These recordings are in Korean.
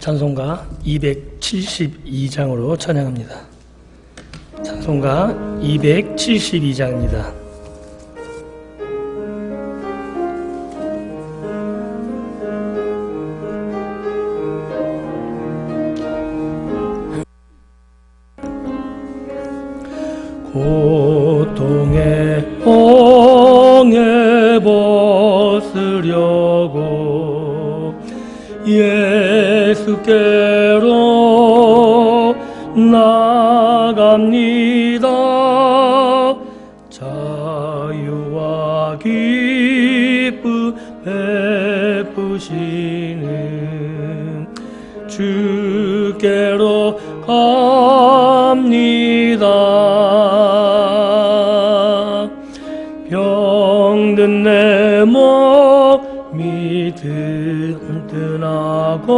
찬송가 272장으로 찬양합니다. 찬송가 272장입니다. 고통의 엉에 벗으려고 예수께로 나갑니다. 자유와 기쁨 베푸시는 주께로 갑니다. 병든 내 몸이 든든하고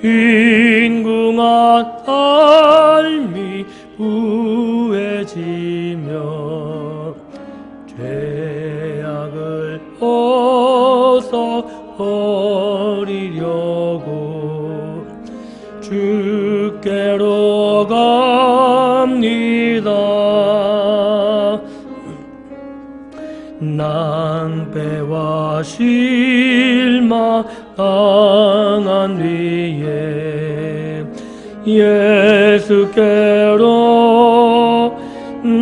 빈궁한 삶이 부해지며 죄악을 벗어버리려고 주께로 갑니다. 낭패와 실망 당한 뒤에 예수께로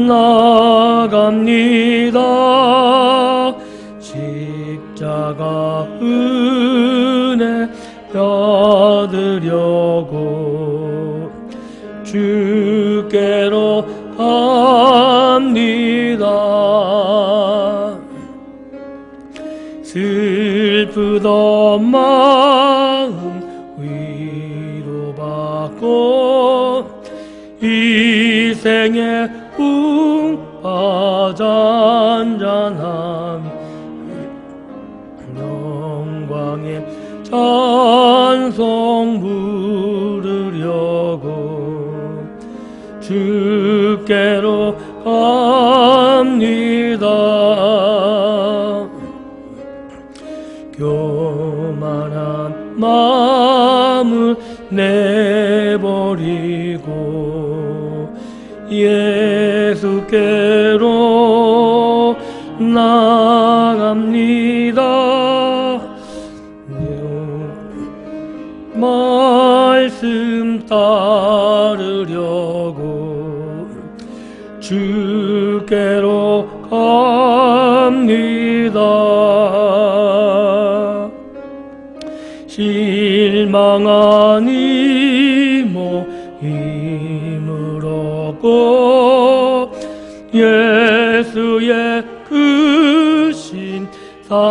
나갑니다. 십자가 은혜 받으려고 주께로 갑니다. 슬프던 마음 위로받고 이 생의 풍파 잔잔함 영광의 찬송 부르려고 주께로 갑니다. 교만한 마음을 내버리고 예수께로 나갑니다. 말씀 따르려고 주께로 갑니다. 실망한 이모 힘을 얻고 예수의 크신 사랑받아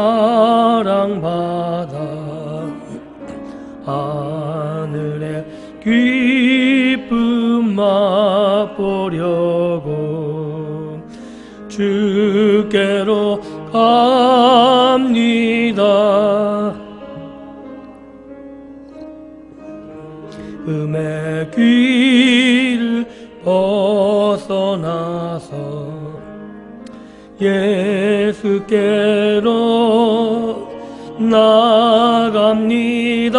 하늘의 기쁨 맛보려고 주께로 갑니다. 음의 길을 벗어나서 예수께로 나갑니다.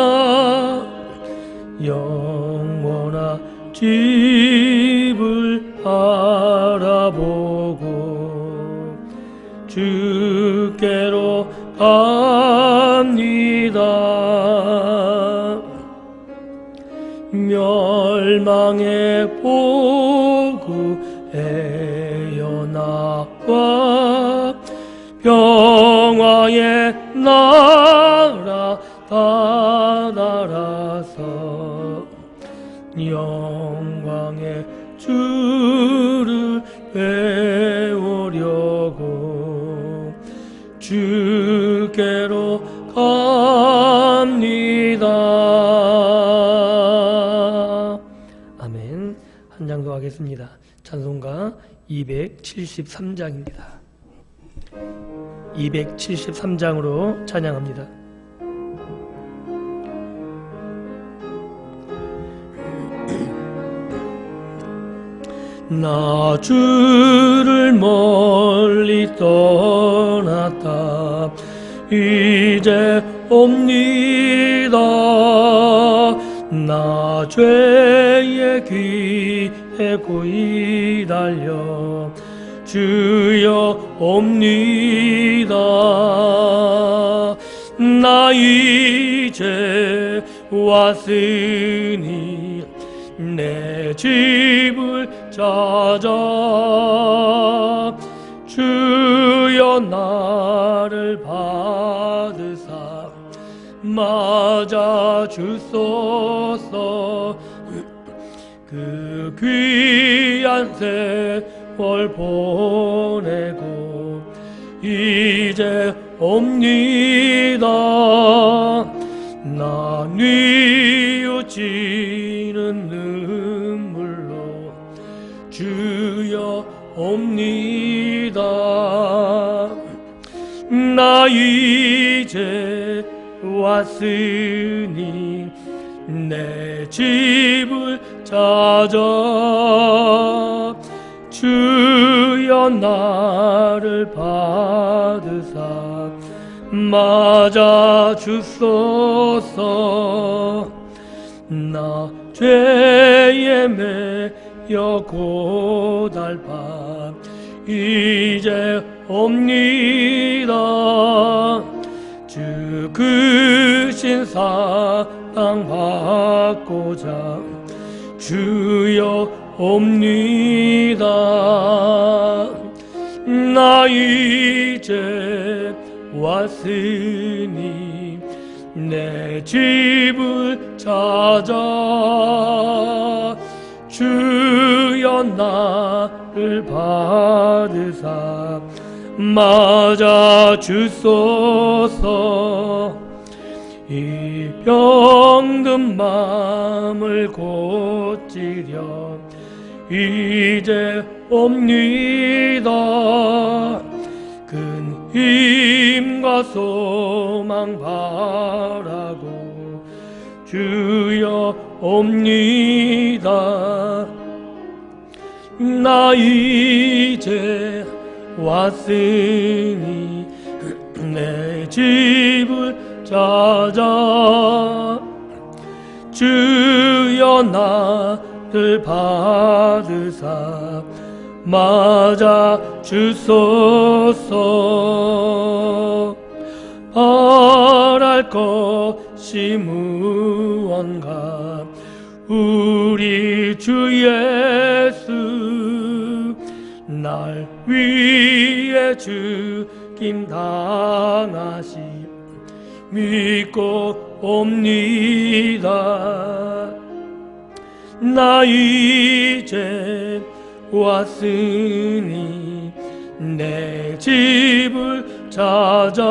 영원한 집을 바라보고 주께로 갑니다. 멸망의 보구에 연합과 평화의 나라 다다라서 영광의 주를 배우려고 주께로 갑니다. 아멘. 한 장 더 하겠습니다. 찬송가 273장입니다. 273장으로 찬양합니다. 나 주를 멀리 떠났다 이제 옵니다. 나 죄의 귀에 고이 달려 주여 옵니다. 나 이제 왔으니 내 집을 찾아 주여 나를 받으사 맞아 주소서. 그 귀한 세월 보내고 이제 옵니다. 나 뉘우치는 눈물로 주여 옵니다. 나 이제 왔으니 내 집을 찾아 주여 나를 받으사 맞아 주소서. 나 죄에 매여 고달파 이제 옵니다. 주 크신 사랑 받고자 주여 옵니다. 나 이제 왔으니 내 집을 찾아 주여 나를 받으사 맞아 주소서. 이 병든 마음을 고치려 이제 옵니다. 큰 힘과 소망 바라고 주여 옵니다. 나 이제 왔으니 내 집을 찾아 주여 나를 받으사 맞아 주소서. 바랄 것이 무언가 우리 주 예수 날 위해 죽임 당하시 믿고 옵니다. 나 이제 왔으니 내 집을 찾아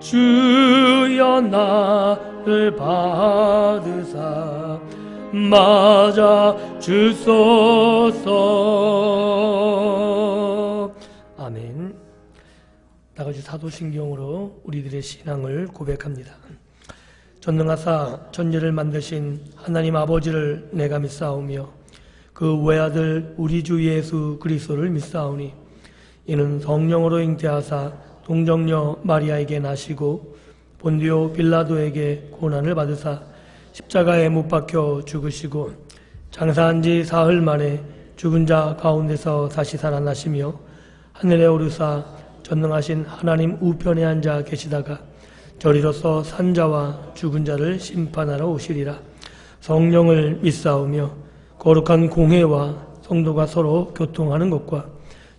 주여 나를 받으사 맞아 주소서. 아멘. 나가주 사도신경으로 우리들의 신앙을 고백합니다. 전능하사 천지를 만드신 하나님 아버지를 내가 믿사오며 그 외아들 우리 주 예수 그리스도를 믿사오니 이는 성령으로 잉태하사 동정녀 마리아에게 나시고 본디오 빌라도에게 고난을 받으사 십자가에 못 박혀 죽으시고 장사한 지 사흘 만에 죽은 자 가운데서 다시 살아나시며 하늘에 오르사 전능하신 하나님 우편에 앉아 계시다가 저리로서 산자와 죽은 자를 심판하러 오시리라. 성령을 믿사오며 거룩한 공회와 성도가 서로 교통하는 것과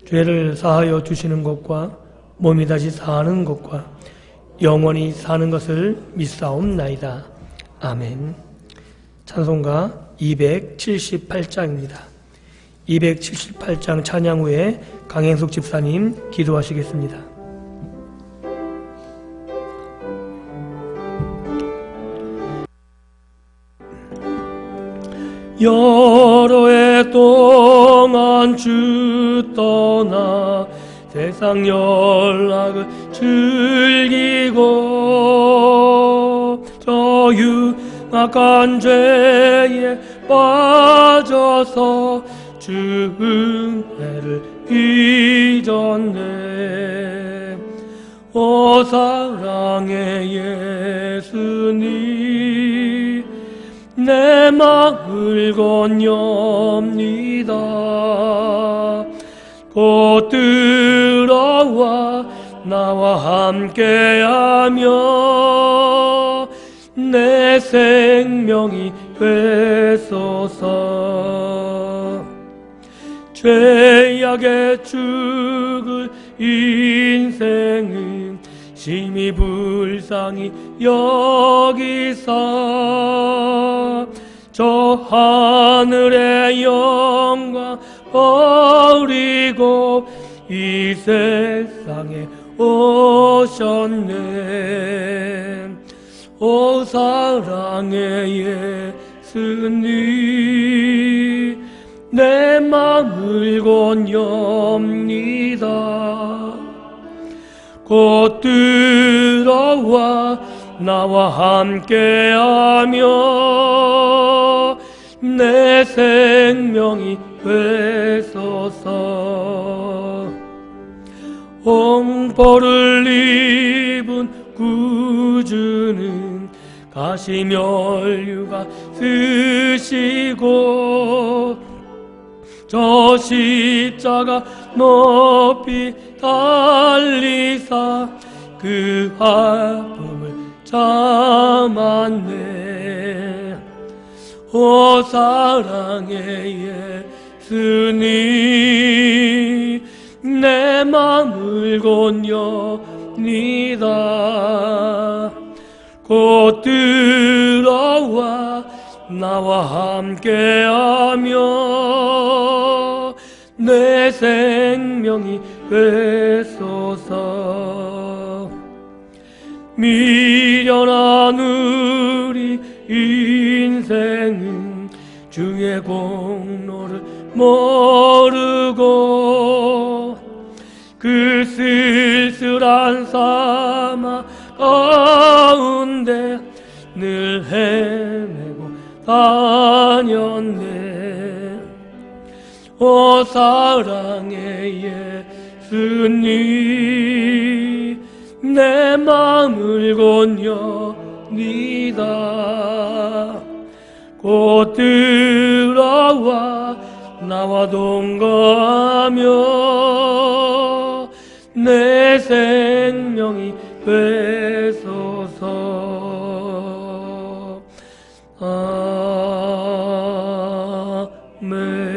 죄를 사하여 주시는 것과 몸이 다시 사는 것과 영원히 사는 것을 믿사옵나이다. 아멘. 찬송가 278장입니다. 278장 찬양 후에 강행숙 집사님 기도하시겠습니다. 여러 해 동안 주 떠나 세상 연락을 즐기고 저 흉악한 죄에 빠져서 주 은혜를 잊었네. 오 사랑의 예수님 내 마음을 건엽니다. 곧 들어와 나와 함께하며 내 생명이 되소서. 죄악에 죽을 인생은 심히 불쌍히 여기사 저 하늘의 영광 버리고 이 세상에 오셨네. 오 사랑의 예수님, 내 마음을 건엽니다. 곧 들어와 나와 함께하며 내 생명이 되소서. 홍보를 입은 구주는 가시면류가 쓰시고 저 십자가 높이 달리사 그 아픔을 참았네. 오 사랑의 예수님, 내 마음을 건엽니다. 곧 들어와 나와 함께하며 내 생명이 되소서. 미련한 우리 인생은 주의 공로를 모르고 그 쓸쓸한 사막 가운데 늘 헤매고 다녔네. 오 사랑의 예수님, 내 마음을 건엽니다. 곧 들어와 나와 동거하며 내 생명이 되소서. 아멘.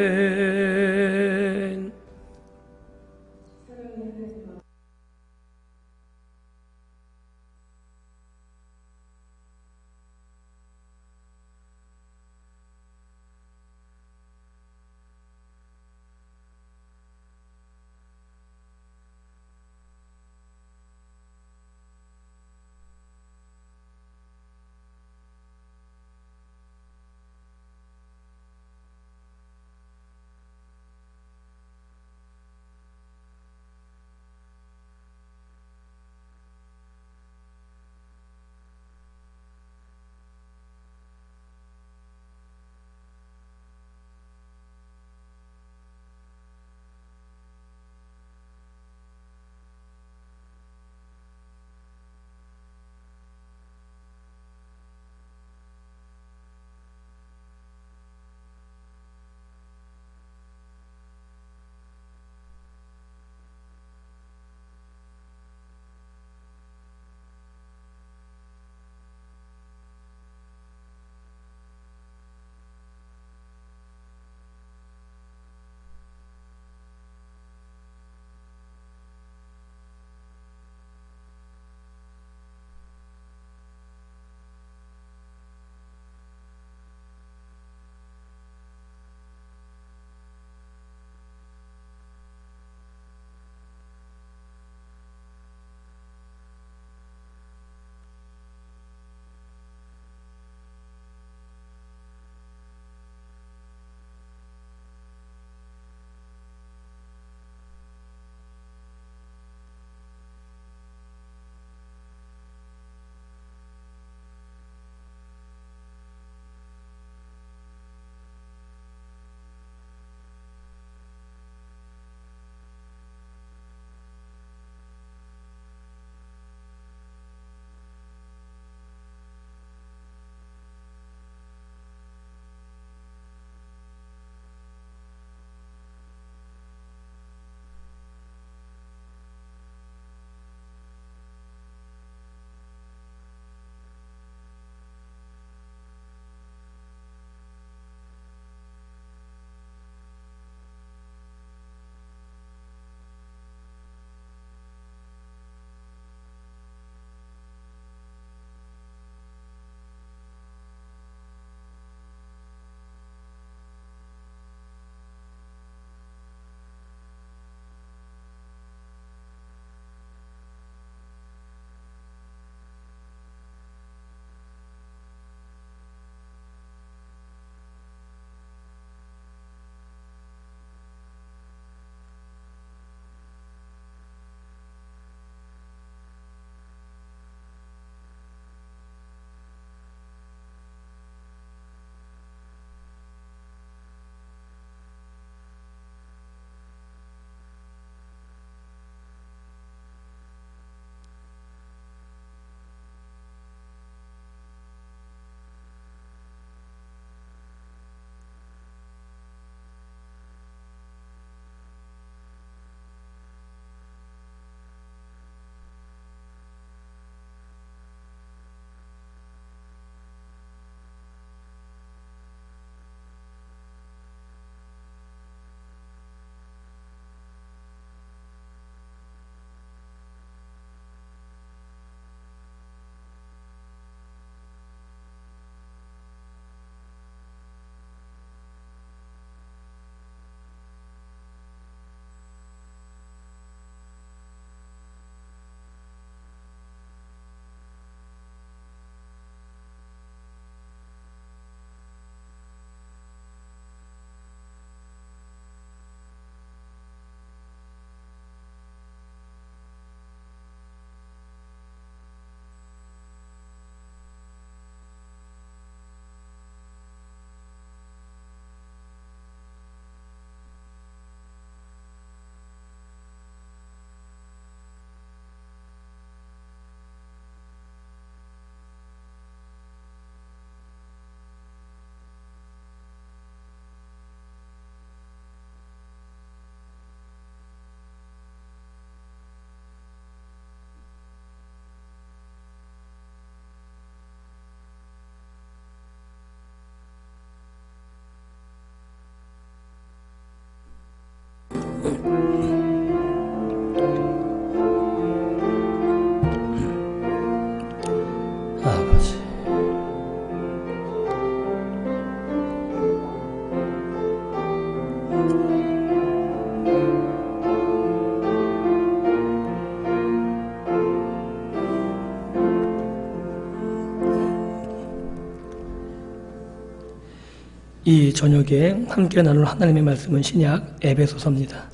이 저녁에 함께 나눌 하나님의 말씀은 신약 에베소서입니다.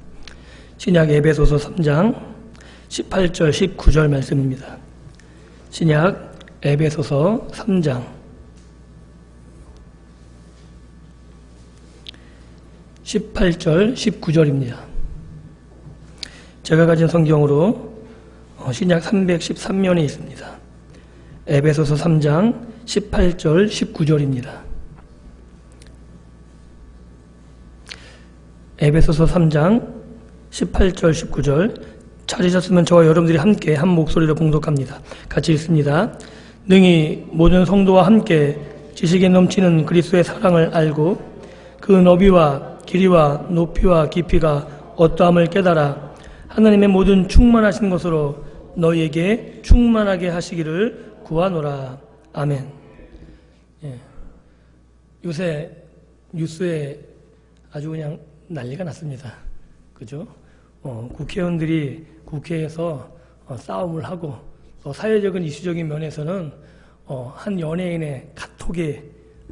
신약 에베소서 3장 18절 19절 말씀입니다. 신약 에베소서 3장 18절 19절입니다. 제가 가진 성경으로 신약 313면에 있습니다. 에베소서 3장 18절 19절입니다. 에베소서 3장 18절 19절 찾으셨으면 저와 여러분들이 함께 한 목소리로 봉독합니다. 같이 읽습니다. 능히 모든 성도와 함께 지식에 넘치는 그리스도의 사랑을 알고 그 너비와 길이와 높이와 깊이가 어떠함을 깨달아 하나님의 모든 충만하신 것으로 너희에게 충만하게 하시기를 구하노라. 아멘. 예. 요새 뉴스에 아주 그냥 난리가 났습니다. 그죠? 국회의원들이 국회에서 싸움을 하고 또 사회적인 이슈적인 면에서는 한 연예인의 카톡에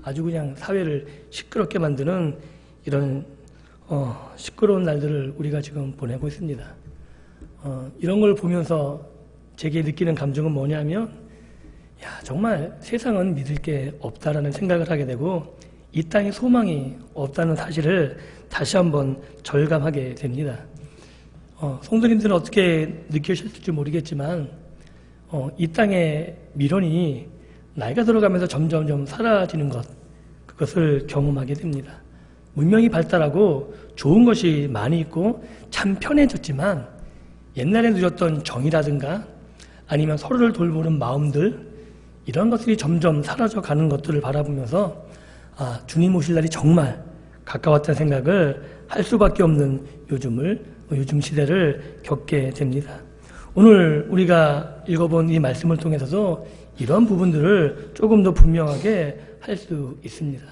아주 그냥 사회를 시끄럽게 만드는 이런 시끄러운 날들을 우리가 지금 보내고 있습니다. 이런 걸 보면서 제게 느끼는 감정은 뭐냐면 정말 세상은 믿을 게 없다라는 생각을 하게 되고 이 땅에 소망이 없다는 사실을 다시 한번 절감하게 됩니다. 성도님들은 어떻게 느끼셨을지 모르겠지만 이 땅의 미련이 나이가 들어가면서 점점 사라지는 것, 그것을 경험하게 됩니다. 문명이 발달하고 좋은 것이 많이 있고 참 편해졌지만 옛날에 누렸던 정이라든가 아니면 서로를 돌보는 마음들, 이런 것들이 점점 사라져가는 것들을 바라보면서 주님 오실 날이 정말 가까웠다는 생각을 할 수밖에 없는 요즘 시대를 겪게 됩니다. 오늘 우리가 읽어본 이 말씀을 통해서도 이런 부분들을 조금 더 분명하게 할 수 있습니다.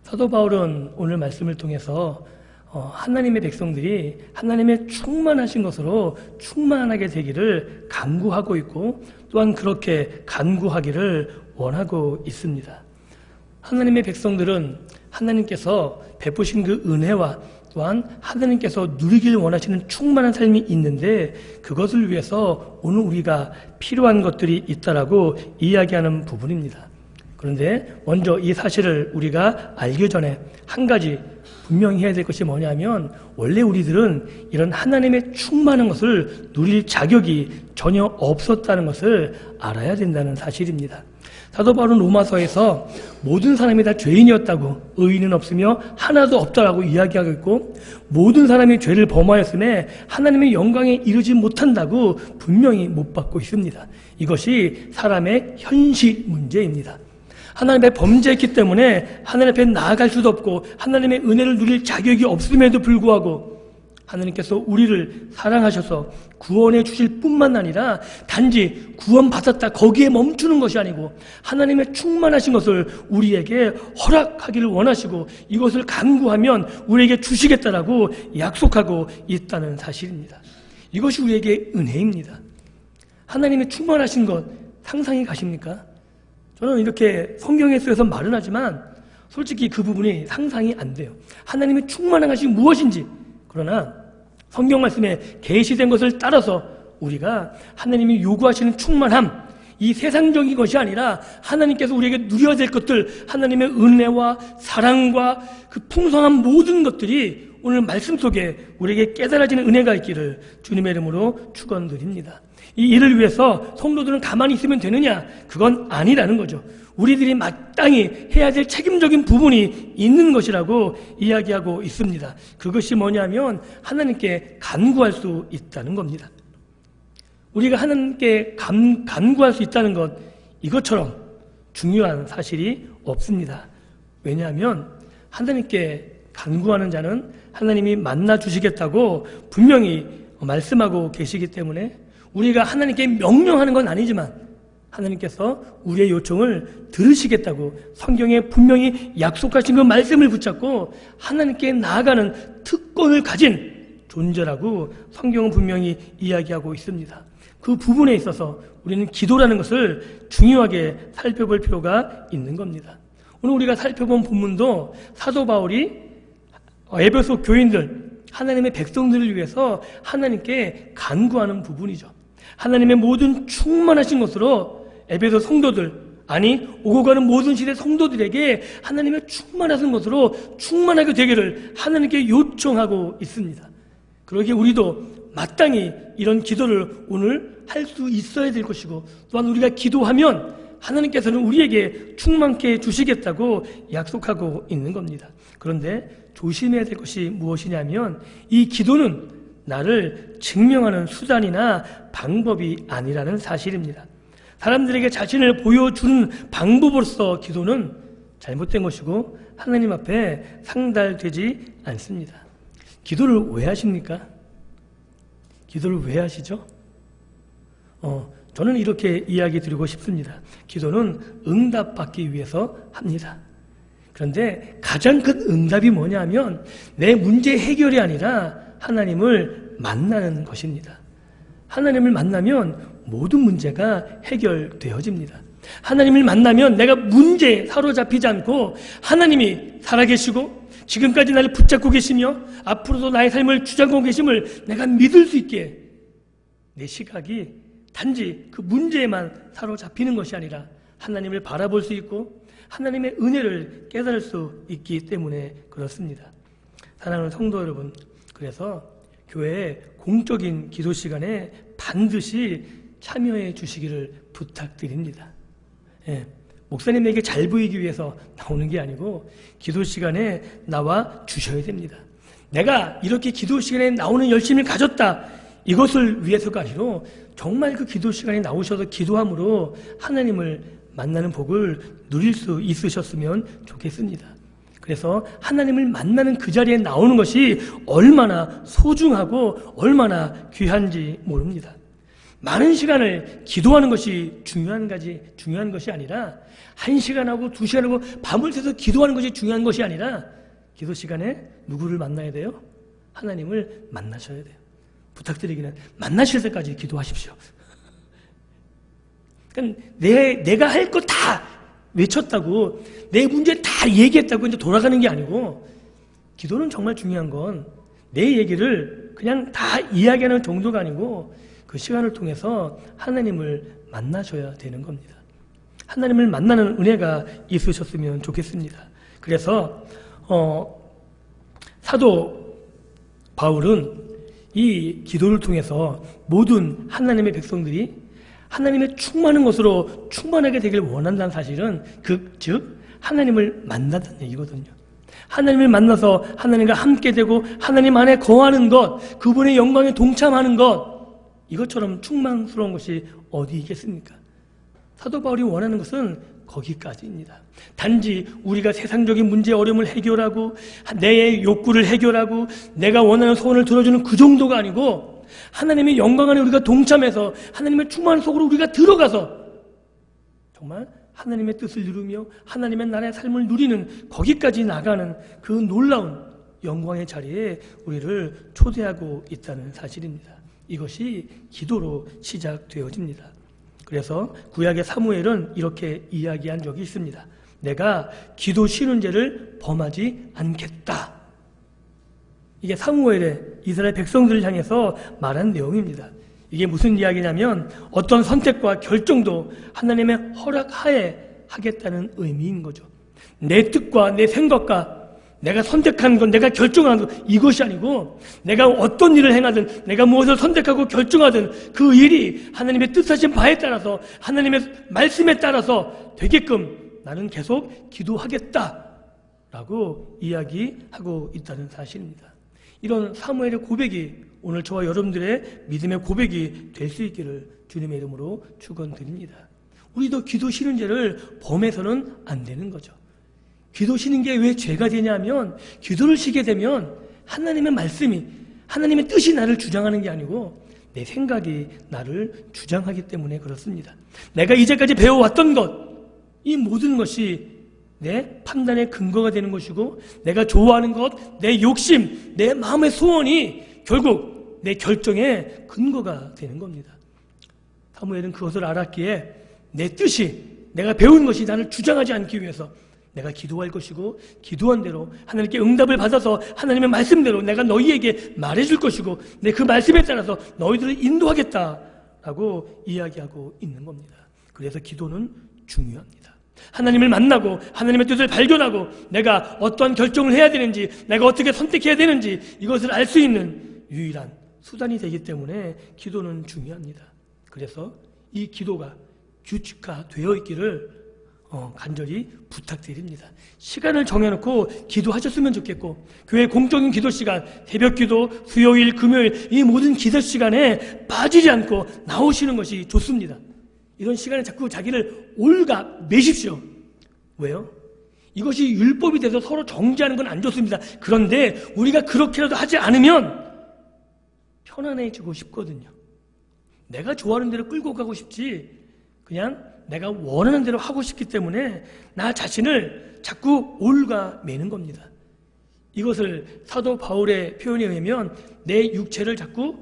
사도 바울은 오늘 말씀을 통해서 하나님의 백성들이 하나님의 충만하신 것으로 충만하게 되기를 간구하고 있고 또한 그렇게 간구하기를 원하고 있습니다. 하나님의 백성들은 하나님께서 베푸신 그 은혜와 또한 하나님께서 누리길 원하시는 충만한 삶이 있는데 그것을 위해서 오늘 우리가 필요한 것들이 있다라고 이야기하는 부분입니다. 그런데 먼저 이 사실을 우리가 알기 전에 한 가지 분명히 해야 될 것이 뭐냐면 원래 우리들은 이런 하나님의 충만한 것을 누릴 자격이 전혀 없었다는 것을 알아야 된다는 사실입니다. 사도 바울은 로마서에서 모든 사람이 다 죄인이었다고 의인은 없으며 하나도 없다라고 이야기하고 있고 모든 사람이 죄를 범하였음에 하나님의 영광에 이르지 못한다고 분명히 못 받고 있습니다. 이것이 사람의 현실 문제입니다. 하나님 앞에 범죄했기 때문에 하나님 앞에 나아갈 수도 없고 하나님의 은혜를 누릴 자격이 없음에도 불구하고 하나님께서 우리를 사랑하셔서 구원해 주실 뿐만 아니라 단지 구원받았다 거기에 멈추는 것이 아니고 하나님의 충만하신 것을 우리에게 허락하기를 원하시고 이것을 간구하면 우리에게 주시겠다라고 약속하고 있다는 사실입니다. 이것이 우리에게 은혜입니다. 하나님의 충만하신 것 상상이 가십니까? 저는 이렇게 성경에 쓰여서 말은 하지만 솔직히 그 부분이 상상이 안 돼요. 하나님의 충만한 것이 무엇인지. 그러나 성경 말씀에 계시된 것을 따라서 우리가 하나님이 요구하시는 충만함, 이 세상적인 것이 아니라 하나님께서 우리에게 누려야 될 것들, 하나님의 은혜와 사랑과 그 풍성한 모든 것들이 오늘 말씀 속에 우리에게 깨달아지는 은혜가 있기를 주님의 이름으로 축원드립니다. 이 일을 위해서 성도들은 가만히 있으면 되느냐? 그건 아니라는 거죠. 우리들이 마땅히 해야 될 책임적인 부분이 있는 것이라고 이야기하고 있습니다. 그것이 뭐냐면 하나님께 간구할 수 있다는 겁니다. 우리가 하나님께 간구할 수 있다는 것, 이것처럼 중요한 사실이 없습니다. 왜냐하면 하나님께 간구하는 자는 하나님이 만나 주시겠다고 분명히 말씀하고 계시기 때문에 우리가 하나님께 명령하는 건 아니지만 하나님께서 우리의 요청을 들으시겠다고 성경에 분명히 약속하신 그 말씀을 붙잡고 하나님께 나아가는 특권을 가진 존재라고 성경은 분명히 이야기하고 있습니다. 그 부분에 있어서 우리는 기도라는 것을 중요하게 살펴볼 필요가 있는 겁니다. 오늘 우리가 살펴본 본문도 사도 바울이 에베소 교인들, 하나님의 백성들을 위해서 하나님께 간구하는 부분이죠. 하나님의 모든 충만하신 것으로 에베소 성도들, 아니 오고 가는 모든 시대 성도들에게 하나님의 충만하신 것으로 충만하게 되기를 하나님께 요청하고 있습니다. 그러기에 우리도 마땅히 이런 기도를 오늘 할 수 있어야 될 것이고, 또한 우리가 기도하면 하나님께서는 우리에게 충만케 해주시겠다고 약속하고 있는 겁니다. 그런데 조심해야 될 것이 무엇이냐면, 이 기도는 나를 증명하는 수단이나 방법이 아니라는 사실입니다. 사람들에게 자신을 보여주는 방법으로서 기도는 잘못된 것이고 하나님 앞에 상달되지 않습니다. 기도를 왜 하십니까? 기도를 왜 하시죠? 저는 이렇게 이야기 드리고 싶습니다. 기도는 응답받기 위해서 합니다. 그런데 가장 큰 응답이 뭐냐면 내 문제 해결이 아니라 하나님을 만나는 것입니다. 하나님을 만나면 모든 문제가 해결되어집니다. 하나님을 만나면 내가 문제에 사로잡히지 않고 하나님이 살아계시고 지금까지 나를 붙잡고 계시며 앞으로도 나의 삶을 주장하고 계심을 내가 믿을 수 있게, 내 시각이 단지 그 문제에만 사로잡히는 것이 아니라 하나님을 바라볼 수 있고 하나님의 은혜를 깨달을 수 있기 때문에 그렇습니다. 사랑하는 성도 여러분, 그래서 교회의 공적인 기도 시간에 반드시 참여해 주시기를 부탁드립니다. 목사님에게 잘 보이기 위해서 나오는 게 아니고 기도 시간에 나와 주셔야 됩니다. 내가 이렇게 기도 시간에 나오는 열심을 가졌다, 이것을 위해서가 아니라 정말 그 기도 시간에 나오셔서 기도함으로 하나님을 만나는 복을 누릴 수 있으셨으면 좋겠습니다. 그래서 하나님을 만나는 그 자리에 나오는 것이 얼마나 소중하고 얼마나 귀한지 모릅니다. 많은 시간을 기도하는 것이 중요한 것이 아니라 1시간하고 2시간하고 밤을 새서 기도하는 것이 중요한 것이 아니라 기도 시간에 누구를 만나야 돼요? 하나님을 만나셔야 돼요. 부탁드리기는 만나실 때까지 기도하십시오. 그러니까 내가 할 거 다 외쳤다고, 내 문제 다 얘기했다고 이제 돌아가는 게 아니고, 기도는 정말 중요한 건 내 얘기를 그냥 다 이야기하는 정도가 아니고 그 시간을 통해서 하나님을 만나셔야 되는 겁니다. 하나님을 만나는 은혜가 있으셨으면 좋겠습니다. 그래서 사도 바울은 이 기도를 통해서 모든 하나님의 백성들이 하나님의 충만한 것으로 충만하게 되길 원한다는 사실은 즉 하나님을 만난다는 얘기거든요. 하나님을 만나서 하나님과 함께 되고 하나님 안에 거하는 것, 그분의 영광에 동참하는 것, 이것처럼 충만스러운 것이 어디 있겠습니까? 사도 바울이 원하는 것은 거기까지입니다. 단지 우리가 세상적인 문제 어려움을 해결하고 내 욕구를 해결하고 내가 원하는 소원을 들어주는 그 정도가 아니고, 하나님의 영광 안에 우리가 동참해서 하나님의 충만한 속으로 우리가 들어가서 정말 하나님의 뜻을 이루며 하나님의 나라의 삶을 누리는, 거기까지 나가는 그 놀라운 영광의 자리에 우리를 초대하고 있다는 사실입니다. 이것이 기도로 시작되어집니다. 그래서 구약의 사무엘은 이렇게 이야기한 적이 있습니다. 내가 기도 쉬는 죄를 범하지 않겠다. 이게 사무엘의 이스라엘 백성들을 향해서 말한 내용입니다. 이게 무슨 이야기냐면 어떤 선택과 결정도 하나님의 허락하에 하겠다는 의미인 거죠. 내 뜻과 내 생각과 내가 선택한 건, 내가 결정한 것, 이것이 아니고 내가 어떤 일을 행하든 내가 무엇을 선택하고 결정하든 그 일이 하나님의 뜻하신 바에 따라서 하나님의 말씀에 따라서 되게끔 나는 계속 기도하겠다라고 이야기하고 있다는 사실입니다. 이런 사무엘의 고백이 오늘 저와 여러분들의 믿음의 고백이 될 수 있기를 주님의 이름으로 축원드립니다. 우리도 기도 쉬는 죄를 범해서는 안 되는 거죠. 기도 쉬는 게 왜 죄가 되냐면, 기도를 쉬게 되면 하나님의 말씀이, 하나님의 뜻이 나를 주장하는 게 아니고 내 생각이 나를 주장하기 때문에 그렇습니다. 내가 이제까지 배워왔던 것, 이 모든 것이 내 판단의 근거가 되는 것이고, 내가 좋아하는 것, 내 욕심, 내 마음의 소원이 결국 내 결정의 근거가 되는 겁니다. 사무엘은 그것을 알았기에 내 뜻이, 내가 배운 것이 나를 주장하지 않기 위해서, 내가 기도할 것이고 기도한 대로 하나님께 응답을 받아서 하나님의 말씀대로 내가 너희에게 말해줄 것이고 내 그 말씀에 따라서 너희들을 인도하겠다라고 이야기하고 있는 겁니다. 그래서 기도는 중요합니다. 하나님을 만나고 하나님의 뜻을 발견하고 내가 어떠한 결정을 해야 되는지 내가 어떻게 선택해야 되는지 이것을 알 수 있는 유일한 수단이 되기 때문에 기도는 중요합니다. 그래서 이 기도가 규칙화되어 있기를 간절히 부탁드립니다. 시간을 정해놓고 기도하셨으면 좋겠고 교회 공적인 기도 시간, 새벽 기도, 수요일, 금요일 이 모든 기도 시간에 빠지지 않고 나오시는 것이 좋습니다. 이런 시간에 자꾸 자기를 올가매십시오. 왜요? 이것이 율법이 돼서 서로 정죄하는 건 안 좋습니다. 그런데 우리가 그렇게라도 하지 않으면 편안해지고 싶거든요. 내가 좋아하는 대로 끌고 가고 싶지 그냥 내가 원하는 대로 하고 싶기 때문에 나 자신을 자꾸 올가매는 겁니다. 이것을 사도 바울의 표현에 의하면 내 육체를 자꾸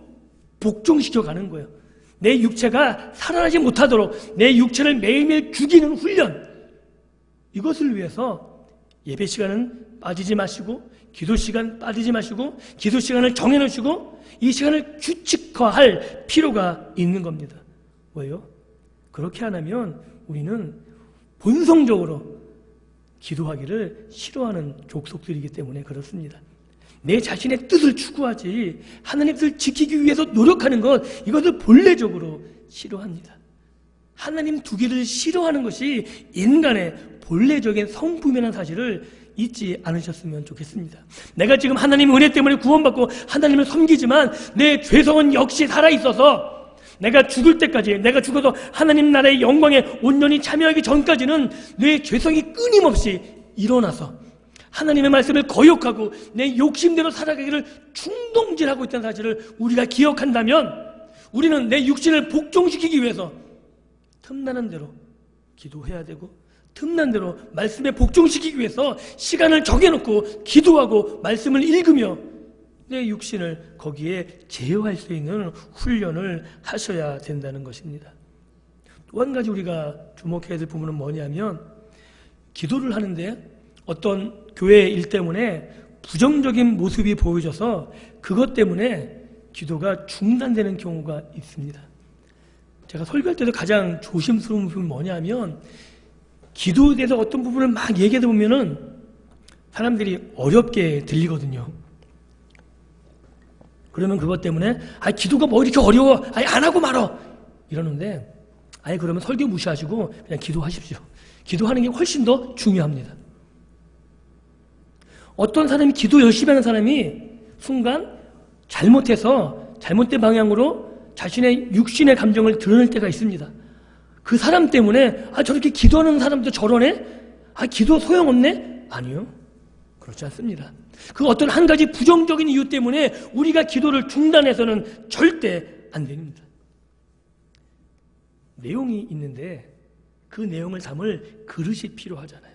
복종시켜 가는 거예요. 내 육체가 살아나지 못하도록 내 육체를 매일매일 죽이는 훈련, 이것을 위해서 예배 시간은 빠지지 마시고 기도 시간 빠지지 마시고 기도 시간을 정해놓으시고 이 시간을 규칙화할 필요가 있는 겁니다. 왜요? 그렇게 안 하면 우리는 본성적으로 기도하기를 싫어하는 족속들이기 때문에 그렇습니다. 내 자신의 뜻을 추구하지 하나님의 뜻을 지키기 위해서 노력하는 것, 이것을 본래적으로 싫어합니다. 하나님 두기를 싫어하는 것이 인간의 본래적인 성품이라는 사실을 잊지 않으셨으면 좋겠습니다. 내가 지금 하나님의 은혜 때문에 구원받고 하나님을 섬기지만 내 죄성은 역시 살아있어서 내가 죽을 때까지, 내가 죽어서 하나님 나라의 영광에 온전히 참여하기 전까지는 내 죄성이 끊임없이 일어나서 하나님의 말씀을 거역하고 내 욕심대로 살아가기를 충동질하고 있다는 사실을 우리가 기억한다면 우리는 내 육신을 복종시키기 위해서 틈나는 대로 기도해야 되고 틈난 대로 말씀에 복종시키기 위해서 시간을 정해놓고 기도하고 말씀을 읽으며 내 육신을 거기에 제어할 수 있는 훈련을 하셔야 된다는 것입니다. 또 한 가지 우리가 주목해야 될 부분은 뭐냐면 기도를 하는데 어떤 교회 일 때문에 부정적인 모습이 보여져서 그것 때문에 기도가 중단되는 경우가 있습니다. 제가 설교할 때도 가장 조심스러운 부분이 뭐냐면 기도에 대해서 어떤 부분을 막 얘기하다 보면은 사람들이 어렵게 들리거든요. 그러면 그것 때문에 기도가 뭐 이렇게 어려워, 안 하고 말어 이러는데 그러면 설교 무시하시고 그냥 기도하십시오. 기도하는 게 훨씬 더 중요합니다. 어떤 사람이 기도 열심히 하는 사람이 순간 잘못해서 잘못된 방향으로 자신의 육신의 감정을 드러낼 때가 있습니다. 그 사람 때문에 저렇게 기도하는 사람도 저러네? 기도 소용없네? 아니요. 그렇지 않습니다. 그 어떤 한 가지 부정적인 이유 때문에 우리가 기도를 중단해서는 절대 안 됩니다. 내용이 있는데 그 내용을 담을 그릇이 필요하잖아요.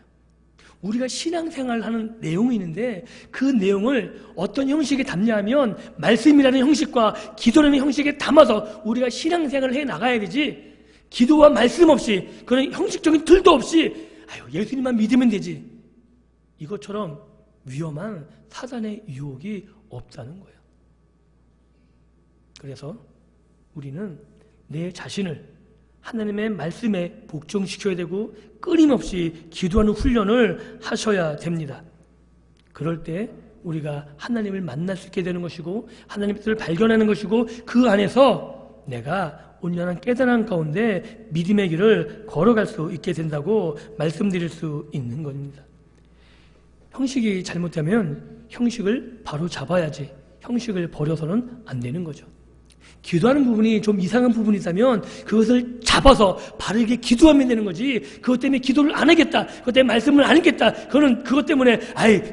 우리가 신앙생활을 하는 내용이 있는데 그 내용을 어떤 형식에 담냐 하면 말씀이라는 형식과 기도라는 형식에 담아서 우리가 신앙생활을 해 나가야 되지 기도와 말씀 없이 그런 형식적인 틀도 없이 예수님만 믿으면 되지 이것처럼 위험한 사단의 유혹이 없다는 거예요. 그래서 우리는 내 자신을 하나님의 말씀에 복종시켜야 되고 끊임없이 기도하는 훈련을 하셔야 됩니다. 그럴 때 우리가 하나님을 만날 수 있게 되는 것이고 하나님의 뜻을 발견하는 것이고 그 안에서 내가 온전한 깨달음 가운데 믿음의 길을 걸어갈 수 있게 된다고 말씀드릴 수 있는 겁니다. 형식이 잘못되면 형식을 바로 잡아야지 형식을 버려서는 안 되는 거죠. 기도하는 부분이 좀 이상한 부분이 있다면 그것을 잡아서 바르게 기도하면 되는 거지 그것 때문에 기도를 안 하겠다 그것 때문에 말씀을 안 하겠다 그것 때문에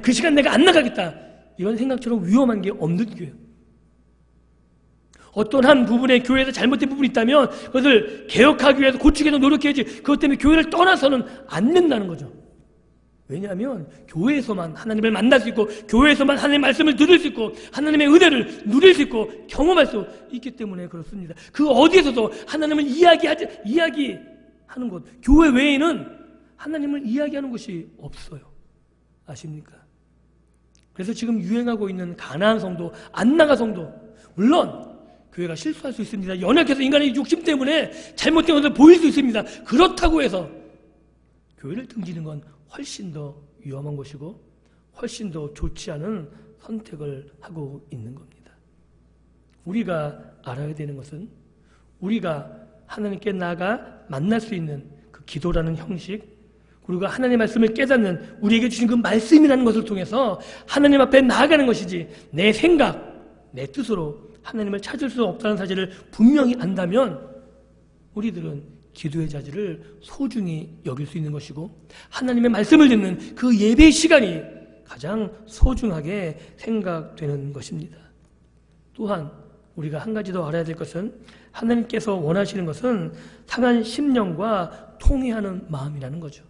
그 시간 내가 안 나가겠다 이런 생각처럼 위험한 게 없는 거예요. 어떤 한 부분에 교회에서 잘못된 부분이 있다면 그것을 개혁하기 위해서 고치기 위해서 노력해야지 그것 때문에 교회를 떠나서는 안 된다는 거죠. 왜냐하면 교회에서만 하나님을 만날 수 있고 교회에서만 하나님의 말씀을 들을 수 있고 하나님의 은혜를 누릴 수 있고 경험할 수 있기 때문에 그렇습니다. 그 어디에서도 하나님을 이야기하는 것 교회 외에는 하나님을 이야기하는 곳이 없어요. 아십니까? 그래서 지금 유행하고 있는 가나안 성도, 안나가 성도, 물론 교회가 실수할 수 있습니다. 연약해서 인간의 욕심 때문에 잘못된 것을 보일 수 있습니다. 그렇다고 해서 교회를 등지는 건 훨씬 더 위험한 것이고 훨씬 더 좋지 않은 선택을 하고 있는 겁니다. 우리가 알아야 되는 것은 우리가 하나님께 나아가 만날 수 있는 그 기도라는 형식, 우리가 하나님의 말씀을 깨닫는 우리에게 주신 그 말씀이라는 것을 통해서 하나님 앞에 나아가는 것이지, 내 생각, 내 뜻으로 하나님을 찾을 수 없다는 사실을 분명히 안다면 우리들은 기도의 자질을 소중히 여길 수 있는 것이고 하나님의 말씀을 듣는 그 예배의 시간이 가장 소중하게 생각되는 것입니다. 또한 우리가 한 가지 더 알아야 될 것은 하나님께서 원하시는 것은 상한 심령과 통회하는 마음이라는 거죠.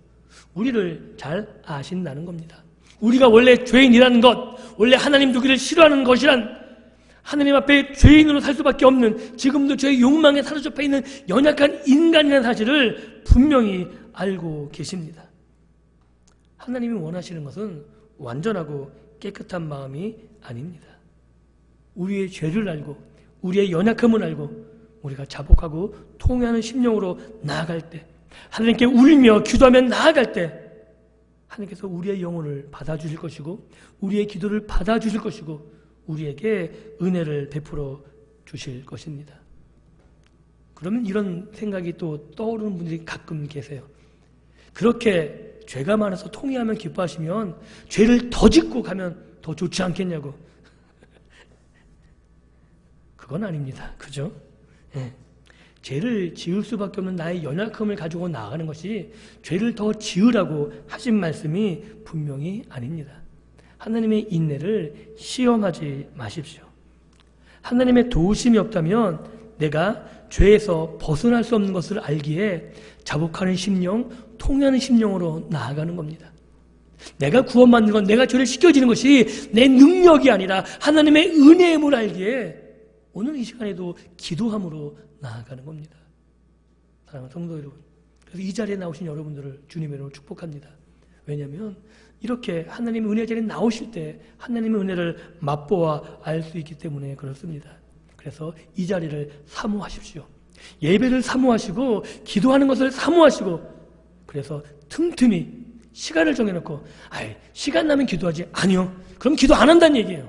우리를 잘 아신다는 겁니다. 우리가 원래 죄인이라는 것, 원래 하나님 두기를 싫어하는 것이란, 하나님 앞에 죄인으로 살 수밖에 없는, 지금도 죄의 욕망에 사로잡혀 있는 연약한 인간이라는 사실을 분명히 알고 계십니다. 하나님이 원하시는 것은 완전하고 깨끗한 마음이 아닙니다. 우리의 죄를 알고 우리의 연약함을 알고 우리가 자복하고 통회하는 심령으로 나아갈 때, 하나님께 울며 기도하며 나아갈 때 하나님께서 우리의 영혼을 받아주실 것이고 우리의 기도를 받아주실 것이고 우리에게 은혜를 베풀어 주실 것입니다. 그러면 이런 생각이 또 떠오르는 분들이 가끔 계세요. 그렇게 죄가 많아서 통회하면 기뻐하시면 죄를 더 짓고 가면 더 좋지 않겠냐고. 그건 아닙니다. 그죠? 예. 죄를 지을 수밖에 없는 나의 연약함을 가지고 나아가는 것이 죄를 더 지으라고 하신 말씀이 분명히 아닙니다. 하나님의 인내를 시험하지 마십시오. 하나님의 도우심이 없다면 내가 죄에서 벗어날 수 없는 것을 알기에 자복하는 심령, 통회하는 심령으로 나아가는 겁니다. 내가 구원받는 건, 내가 죄를 씻겨지는 것이 내 능력이 아니라 하나님의 은혜임을 알기에 오늘 이 시간에도 기도함으로 나아가는 겁니다. 사랑하는 성도 여러분, 그래서 이 자리에 나오신 여러분들을 주님의 이름으로 축복합니다. 왜냐하면 이렇게 하나님의 은혜 자리에 나오실 때 하나님의 은혜를 맛보아 알 수 있기 때문에 그렇습니다. 그래서 이 자리를 사모하십시오. 예배를 사모하시고 기도하는 것을 사모하시고, 그래서 틈틈이 시간을 정해놓고, 시간 나면 기도하지. 아니요, 그럼 기도 안 한다는 얘기예요.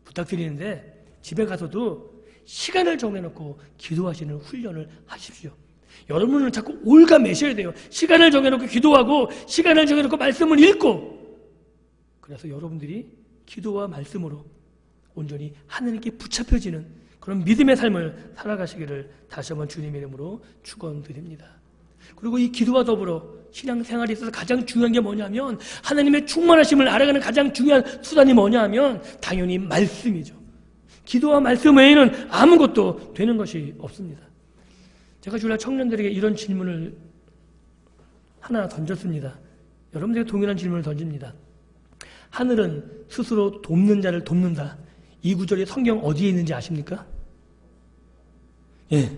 부탁드리는데 집에 가서도 시간을 정해놓고 기도하시는 훈련을 하십시오. 여러분은 자꾸 올가매셔야 돼요. 시간을 정해놓고 기도하고 시간을 정해놓고 말씀을 읽고, 그래서 여러분들이 기도와 말씀으로 온전히 하나님께 붙잡혀지는 그런 믿음의 삶을 살아가시기를 다시 한번 주님의 이름으로 축원드립니다. 그리고 이 기도와 더불어 신앙생활에 있어서 가장 중요한 게 뭐냐면, 하나님의 충만하심을 알아가는 가장 중요한 수단이 뭐냐면 당연히 말씀이죠. 기도와 말씀 외에는 아무것도 되는 것이 없습니다. 제가 주일날 청년들에게 이런 질문을 하나 던졌습니다. 여러분들에게 동일한 질문을 던집니다. 하늘은 스스로 돕는 자를 돕는다. 이 구절이 성경 어디에 있는지 아십니까? 예,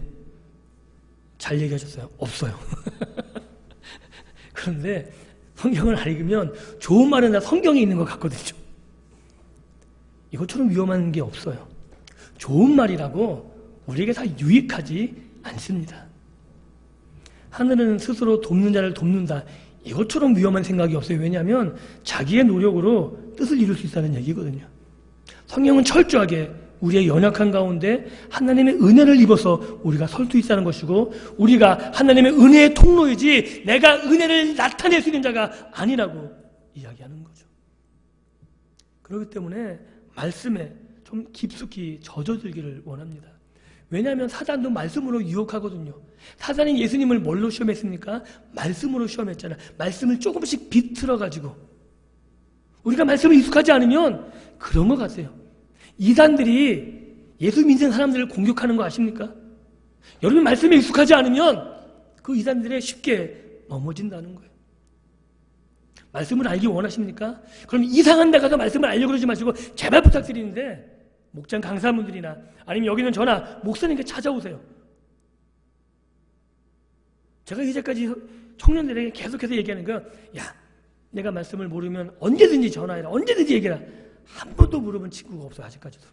잘 얘기하셨어요. 없어요. 그런데 성경을 안 읽으면 좋은 말은 다 성경에 있는 것 같거든요. 이것처럼 위험한 게 없어요. 좋은 말이라고 우리에게 다 유익하지 않습니다. 하늘은 스스로 돕는 자를 돕는다. 이것처럼 위험한 생각이 없어요. 왜냐하면 자기의 노력으로 뜻을 이룰 수 있다는 얘기거든요. 성경은 철저하게 우리의 연약한 가운데 하나님의 은혜를 입어서 우리가 설 수 있다는 것이고, 우리가 하나님의 은혜의 통로이지 내가 은혜를 나타낼 수 있는 자가 아니라고 이야기하는 거죠. 그렇기 때문에 말씀에 좀 깊숙이 젖어들기를 원합니다. 왜냐하면 사단도 말씀으로 유혹하거든요. 사단이 예수님을 뭘로 시험했습니까? 말씀으로 시험했잖아요. 말씀을 조금씩 비틀어가지고. 우리가 말씀을 익숙하지 않으면 그런 것 같아요. 이단들이 예수 믿는 사람들을 공격하는 거 아십니까? 여러분 말씀에 익숙하지 않으면 그 이단들에 쉽게 넘어진다는 거예요. 말씀을 알기 원하십니까? 그럼 이상한 데 가서 말씀을 알려고 그러지 마시고 제발 부탁드리는데 목장 강사분들이나 아니면 여기는 저나 목사님께 찾아오세요. 제가 이제까지 청년들에게 계속해서 얘기하는 거야. 야, 내가 말씀을 모르면 언제든지 전화해라. 언제든지 얘기해라. 한 번도 물어본 친구가 없어요. 아직까지도.